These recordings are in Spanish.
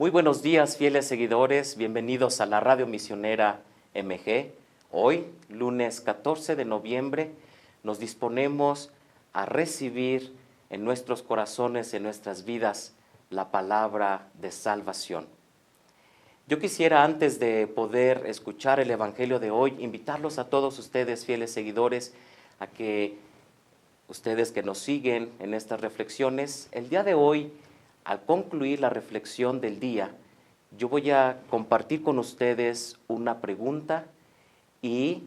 Muy buenos días, fieles seguidores, bienvenidos a la Radio Misionera MG. Hoy, lunes 14 de noviembre, nos disponemos a recibir en nuestros corazones, en nuestras vidas, la palabra de salvación. Yo quisiera, antes de poder escuchar el Evangelio de hoy, invitarlos a todos ustedes, fieles seguidores, a que ustedes que nos siguen en estas reflexiones, el día de hoy, al concluir la reflexión del día, yo voy a compartir con ustedes una pregunta y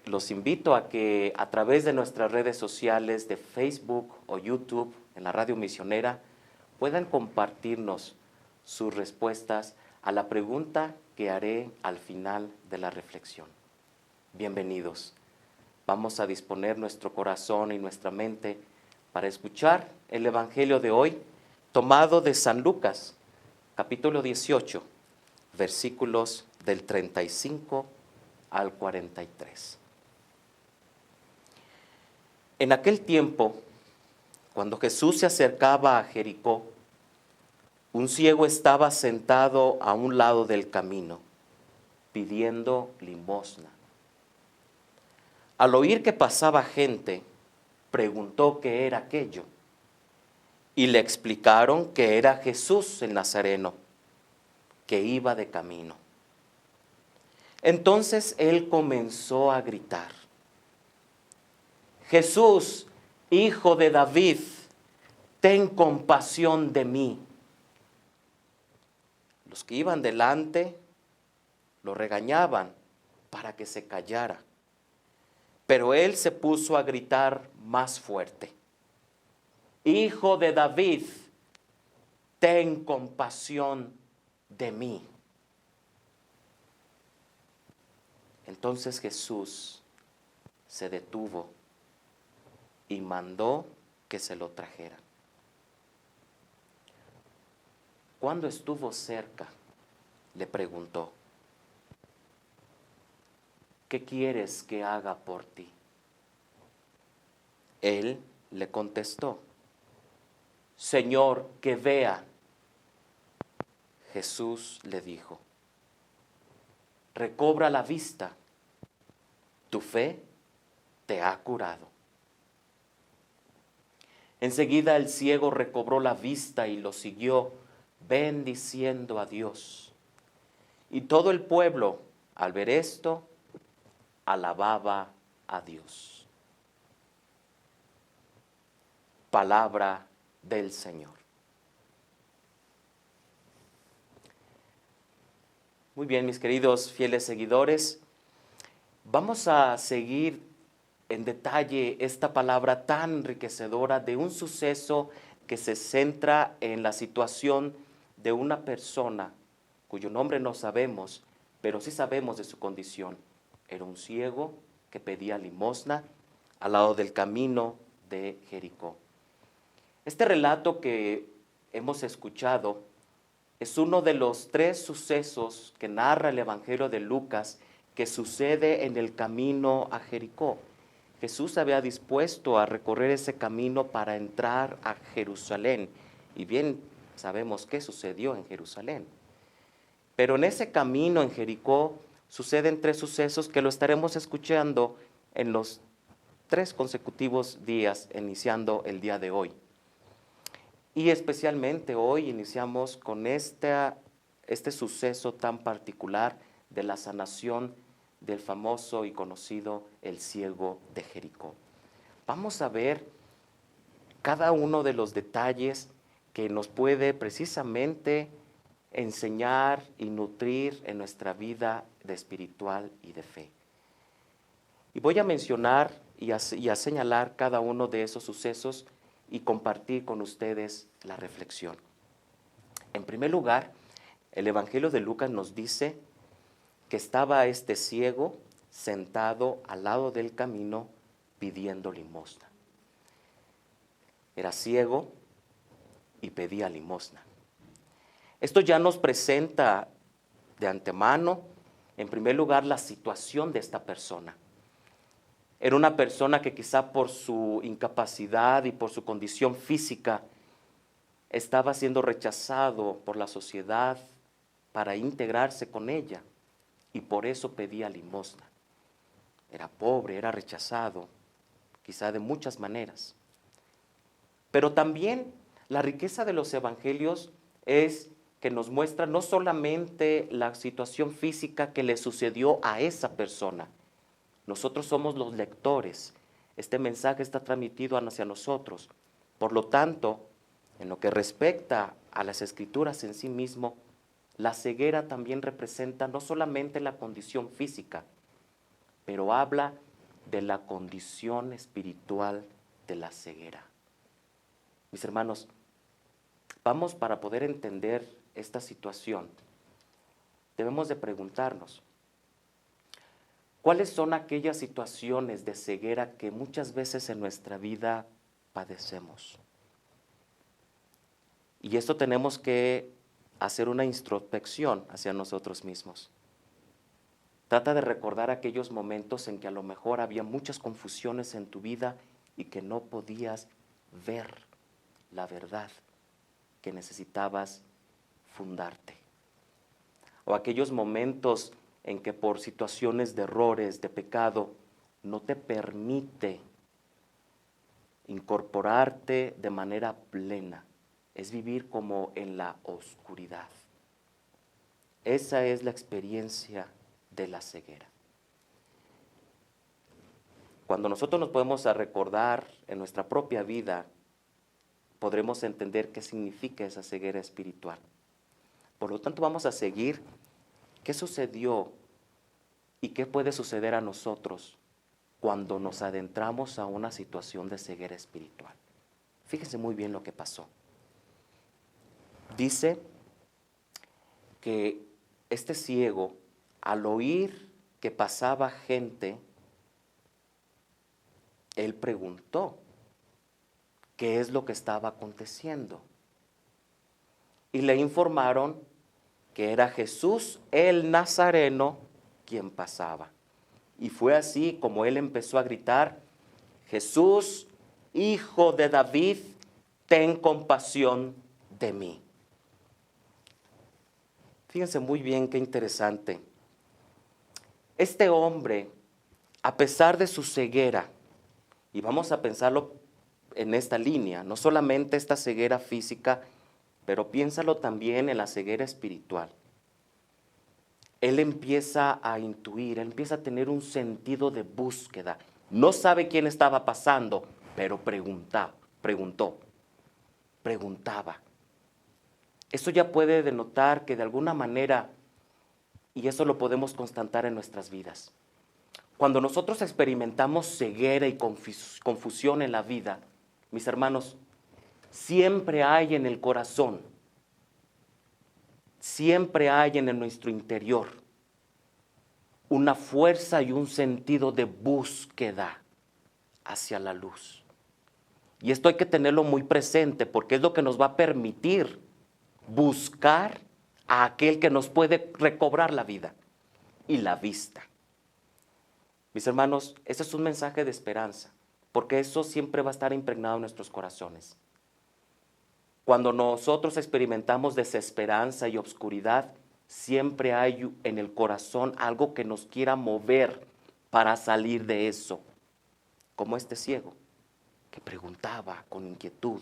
los invito a que a través de nuestras redes sociales de Facebook o YouTube en la Radio Misionera puedan compartirnos sus respuestas a la pregunta que haré al final de la reflexión. Bienvenidos. Vamos a disponer nuestro corazón y nuestra mente para escuchar el Evangelio de hoy, tomado de San Lucas, capítulo 18, versículos del 35 al 43. En aquel tiempo, cuando Jesús se acercaba a Jericó, un ciego estaba sentado a un lado del camino, pidiendo limosna. Al oír que pasaba gente, preguntó qué era aquello. Y le explicaron que era Jesús el Nazareno, que iba de camino. Entonces él comenzó a gritar: Jesús, hijo de David, ten compasión de mí. Los que iban delante lo regañaban para que se callara, pero él se puso a gritar más fuerte: Hijo de David, ten compasión de mí. Entonces Jesús se detuvo y mandó que se lo trajeran. Cuando estuvo cerca, le preguntó: ¿qué quieres que haga por ti? Él le contestó: Señor, que vea. Jesús le dijo: recobra la vista, tu fe te ha curado. Enseguida el ciego recobró la vista y lo siguió, bendiciendo a Dios. Y todo el pueblo, al ver esto, alababa a Dios. Palabra del Señor. Muy bien, mis queridos fieles seguidores, vamos a seguir en detalle esta palabra tan enriquecedora de un suceso que se centra en la situación de una persona cuyo nombre no sabemos, pero sí sabemos de su condición. Era un ciego que pedía limosna al lado del camino de Jericó. Este relato que hemos escuchado es uno de los 3 sucesos que narra el Evangelio de Lucas que sucede en el camino a Jericó. Jesús había dispuesto a recorrer ese camino para entrar a Jerusalén, y bien sabemos qué sucedió en Jerusalén. Pero en ese camino en Jericó suceden 3 sucesos que lo estaremos escuchando en los 3 consecutivos días, iniciando el día de hoy. Y especialmente hoy iniciamos con este suceso tan particular de la sanación del famoso y conocido el ciego de Jericó. Vamos a ver cada uno de los detalles que nos puede precisamente enseñar y nutrir en nuestra vida de espiritual y de fe. Y voy a mencionar y a señalar cada uno de esos sucesos y compartir con ustedes la reflexión. En primer lugar, el Evangelio de Lucas nos dice que estaba este ciego sentado al lado del camino pidiendo limosna. Era ciego y pedía limosna. Esto ya nos presenta de antemano, en primer lugar, la situación de esta persona. Era una persona que quizá por su incapacidad y por su condición física estaba siendo rechazado por la sociedad para integrarse con ella y por eso pedía limosna. Era pobre, era rechazado, quizá de muchas maneras. Pero también la riqueza de los evangelios es que nos muestra no solamente la situación física que le sucedió a esa persona. Nosotros somos los lectores. Este mensaje está transmitido hacia nosotros. Por lo tanto, en lo que respecta a las escrituras en sí mismo, la ceguera también representa no solamente la condición física, pero habla de la condición espiritual de la ceguera. Mis hermanos, vamos, para poder entender esta situación, debemos de preguntarnos, ¿cuáles son aquellas situaciones de ceguera que muchas veces en nuestra vida padecemos? Y esto tenemos que hacer una introspección hacia nosotros mismos. Trata de recordar aquellos momentos en que a lo mejor había muchas confusiones en tu vida y que no podías ver la verdad, que necesitabas fundarte. O aquellos momentos en que por situaciones de errores, de pecado, no te permite incorporarte de manera plena. Es vivir como en la oscuridad. Esa es la experiencia de la ceguera. Cuando nosotros nos podemos recordar en nuestra propia vida, podremos entender qué significa esa ceguera espiritual. Por lo tanto, vamos a seguir qué sucedió y qué puede suceder a nosotros cuando nos adentramos a una situación de ceguera espiritual. Fíjense muy bien lo que pasó. Dice que este ciego, al oír que pasaba gente, él preguntó qué es lo que estaba aconteciendo. Y le informaron que era Jesús el Nazareno quien pasaba. Y fue así como él empezó a gritar: Jesús, hijo de David, ten compasión de mí. Fíjense muy bien qué interesante. Este hombre, a pesar de su ceguera, y vamos a pensarlo en esta línea, no solamente esta ceguera física, pero piénsalo también en la ceguera espiritual. Él empieza a intuir, él empieza a tener un sentido de búsqueda. No sabe quién estaba pasando, pero preguntaba. Eso ya puede denotar que de alguna manera, y eso lo podemos constatar en nuestras vidas, cuando nosotros experimentamos ceguera y confusión en la vida, mis hermanos, siempre hay en el corazón, siempre hay en nuestro interior una fuerza y un sentido de búsqueda hacia la luz. Y esto hay que tenerlo muy presente porque es lo que nos va a permitir buscar a aquel que nos puede recobrar la vida y la vista. Mis hermanos, este es un mensaje de esperanza, porque eso siempre va a estar impregnado en nuestros corazones. Cuando nosotros experimentamos desesperanza y obscuridad, siempre hay en el corazón algo que nos quiera mover para salir de eso, como este ciego que preguntaba con inquietud.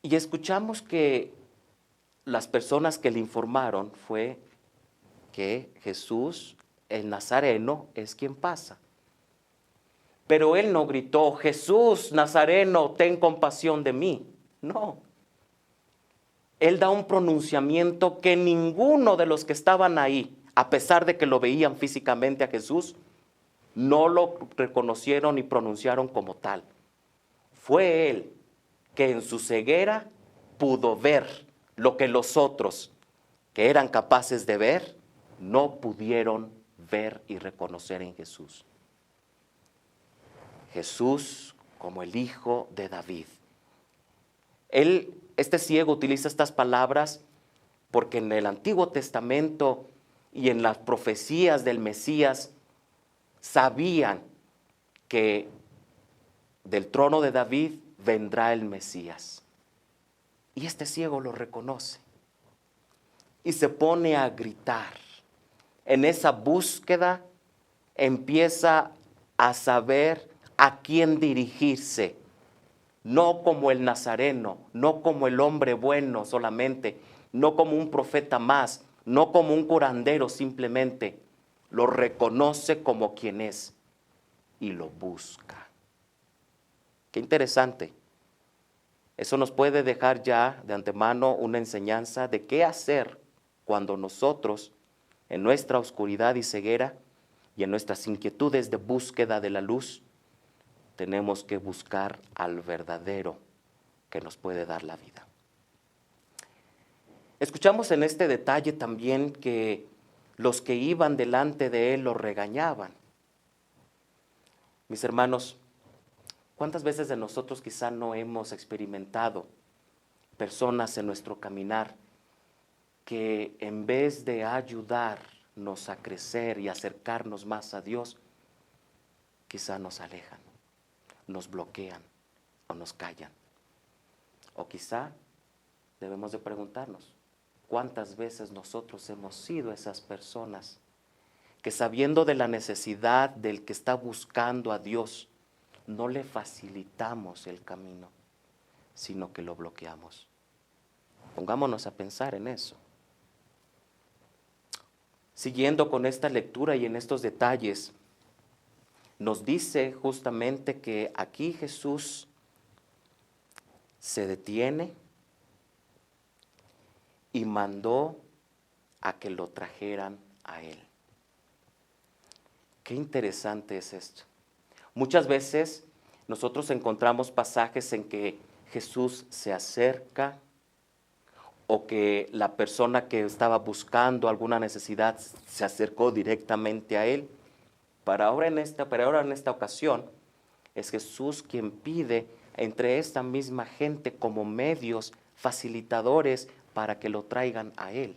Y escuchamos que las personas que le informaron fue que Jesús, el Nazareno, es quien pasa. Pero él no gritó: Jesús, Nazareno, ten compasión de mí. No. Él da un pronunciamiento que ninguno de los que estaban ahí, a pesar de que lo veían físicamente a Jesús, no lo reconocieron y pronunciaron como tal. Fue él que en su ceguera pudo ver lo que los otros, que eran capaces de ver, no pudieron ver y reconocer en Jesús. Jesús como el Hijo de David. Este ciego utiliza estas palabras porque en el Antiguo Testamento y en las profecías del Mesías sabían que del trono de David vendrá el Mesías. Y este ciego lo reconoce y se pone a gritar. En esa búsqueda empieza a saber a quién dirigirse, no como el nazareno, no como el hombre bueno solamente, no como un profeta más, no como un curandero simplemente, lo reconoce como quien es y lo busca. Qué interesante. Eso nos puede dejar ya de antemano una enseñanza de qué hacer cuando nosotros, en nuestra oscuridad y ceguera y en nuestras inquietudes de búsqueda de la luz, tenemos que buscar al verdadero que nos puede dar la vida. Escuchamos en este detalle también que los que iban delante de él lo regañaban. Mis hermanos, ¿cuántas veces de nosotros quizá no hemos experimentado personas en nuestro caminar que en vez de ayudarnos a crecer y acercarnos más a Dios, quizá nos alejan, nos bloquean o nos callan? O quizá debemos de preguntarnos, ¿cuántas veces nosotros hemos sido esas personas que sabiendo de la necesidad del que está buscando a Dios, no le facilitamos el camino, sino que lo bloqueamos? Pongámonos a pensar en eso. Siguiendo con esta lectura y en estos detalles, nos dice justamente que aquí Jesús se detiene y mandó a que lo trajeran a él. Qué interesante es esto. Muchas veces nosotros encontramos pasajes en que Jesús se acerca o que la persona que estaba buscando alguna necesidad se acercó directamente a él. Pero ahora en esta ocasión es Jesús quien pide entre esta misma gente como medios facilitadores para que lo traigan a él.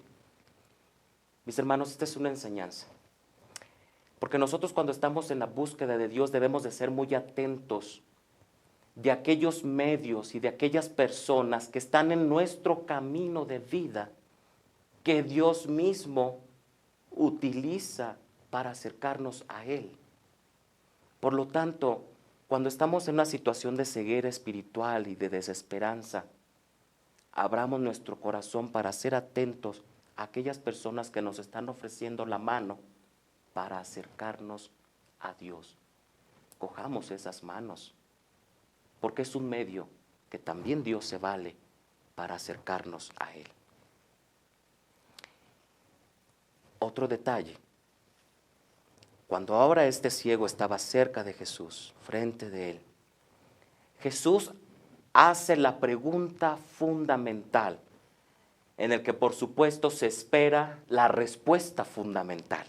Mis hermanos, esta es una enseñanza. Porque nosotros cuando estamos en la búsqueda de Dios debemos de ser muy atentos de aquellos medios y de aquellas personas que están en nuestro camino de vida, que Dios mismo utiliza para acercarnos a Él. Por lo tanto, cuando estamos en una situación de ceguera espiritual y de desesperanza, abramos nuestro corazón para ser atentos a aquellas personas que nos están ofreciendo la mano para acercarnos a Dios. Cojamos esas manos, porque es un medio que también Dios se vale para acercarnos a Él. Otro detalle, cuando ahora este ciego estaba cerca de Jesús, frente de Él, Jesús hace la pregunta fundamental, en el que por supuesto se espera la respuesta fundamental.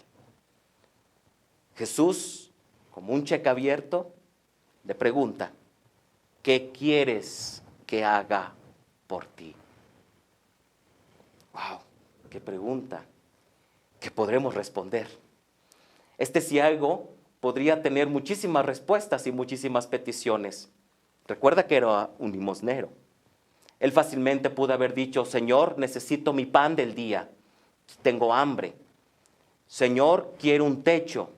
Jesús, como un cheque abierto, le pregunta, ¿qué quieres que haga por ti? ¡Wow! ¡Qué pregunta! Que podremos responder. Este ciego podría tener muchísimas respuestas y muchísimas peticiones. Recuerda que era un limosnero. Él fácilmente pudo haber dicho, Señor, necesito mi pan del día, tengo hambre. Señor, quiero un techo.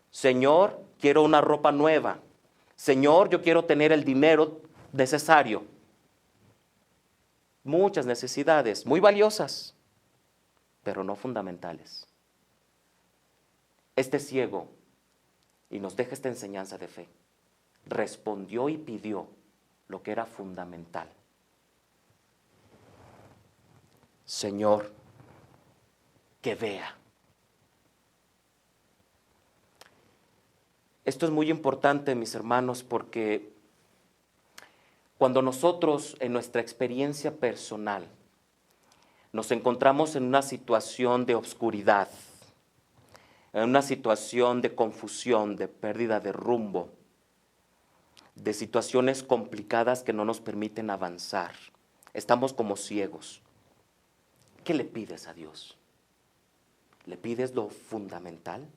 Señor, quiero una ropa nueva. Señor, yo quiero tener el dinero necesario. Muchas necesidades, muy valiosas, pero no fundamentales. Este ciego, y nos deja esta enseñanza de fe, respondió y pidió lo que era fundamental. Señor, que vea. Esto es muy importante, mis hermanos, porque cuando nosotros en nuestra experiencia personal nos encontramos en una situación de obscuridad, en una situación de confusión, de pérdida de rumbo, de situaciones complicadas que no nos permiten avanzar, estamos como ciegos. ¿Qué le pides a Dios? ¿Le pides lo fundamental?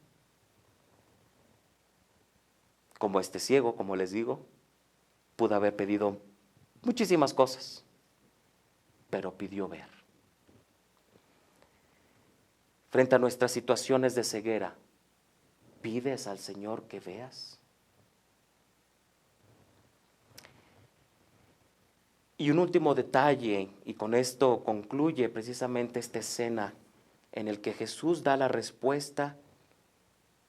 Como este ciego, como les digo, Pudo haber pedido muchísimas cosas, pero pidió ver. Frente a nuestras situaciones de ceguera, ¿pides al Señor que veas? Y un último detalle, y con esto concluye precisamente esta escena en el que Jesús da la respuesta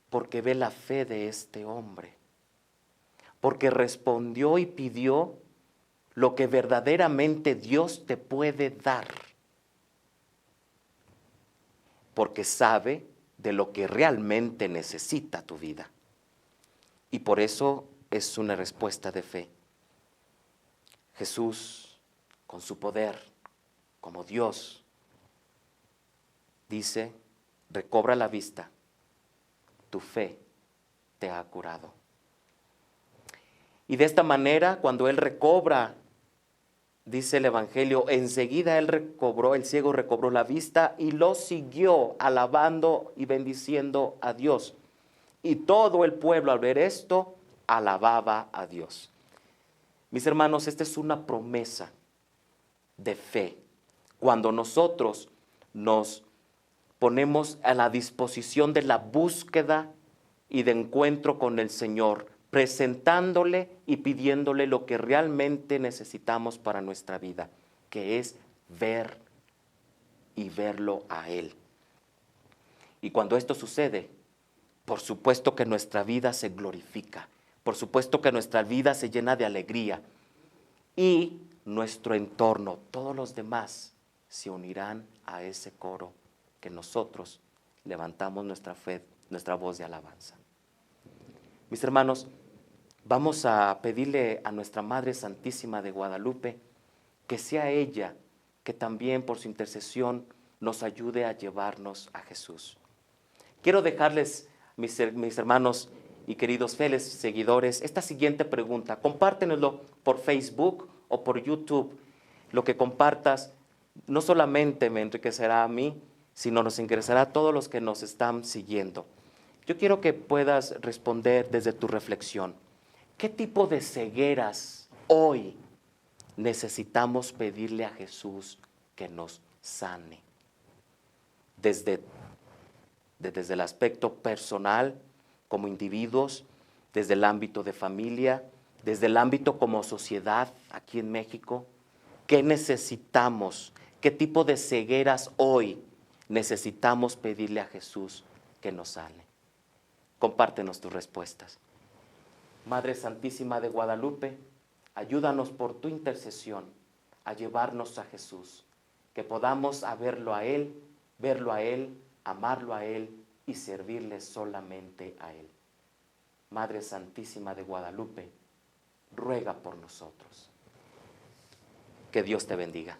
porque ve la fe de este hombre, porque respondió y pidió lo que verdaderamente Dios te puede dar, porque sabe de lo que realmente necesita tu vida. Y por eso es una respuesta de fe. Jesús, con su poder, como Dios, dice, recobra la vista, tu fe te ha curado. Y de esta manera, cuando Él recobra, dice el Evangelio, enseguida el ciego recobró la vista y lo siguió alabando y bendiciendo a Dios. Y todo el pueblo al ver esto, alababa a Dios. Mis hermanos, esta es una promesa de fe. Cuando nosotros nos ponemos a la disposición de la búsqueda y de encuentro con el Señor, presentándole y pidiéndole lo que realmente necesitamos para nuestra vida, que es ver y verlo a Él. Y cuando esto sucede, por supuesto que nuestra vida se glorifica, por supuesto que nuestra vida se llena de alegría y nuestro entorno, todos los demás, se unirán a ese coro que nosotros levantamos nuestra fe, nuestra voz de alabanza. Mis hermanos, vamos a pedirle a nuestra Madre Santísima de Guadalupe que sea ella que también por su intercesión nos ayude a llevarnos a Jesús. Quiero dejarles, mis hermanos y queridos fieles seguidores, esta siguiente pregunta. Compártenoslo por Facebook o por YouTube. Lo que compartas no solamente me enriquecerá a mí, sino nos interesará a todos los que nos están siguiendo. Yo quiero que puedas responder desde tu reflexión. ¿Qué tipo de cegueras hoy necesitamos pedirle a Jesús que nos sane? Desde el aspecto personal, como individuos, desde el ámbito de familia, desde el ámbito como sociedad aquí en México. ¿Qué necesitamos? ¿Qué tipo de cegueras hoy necesitamos pedirle a Jesús que nos sane? Compártenos tus respuestas. Madre Santísima de Guadalupe, ayúdanos por tu intercesión a llevarnos a Jesús, que podamos verlo a Él, amarlo a Él y servirle solamente a Él. Madre Santísima de Guadalupe, ruega por nosotros. Que Dios te bendiga.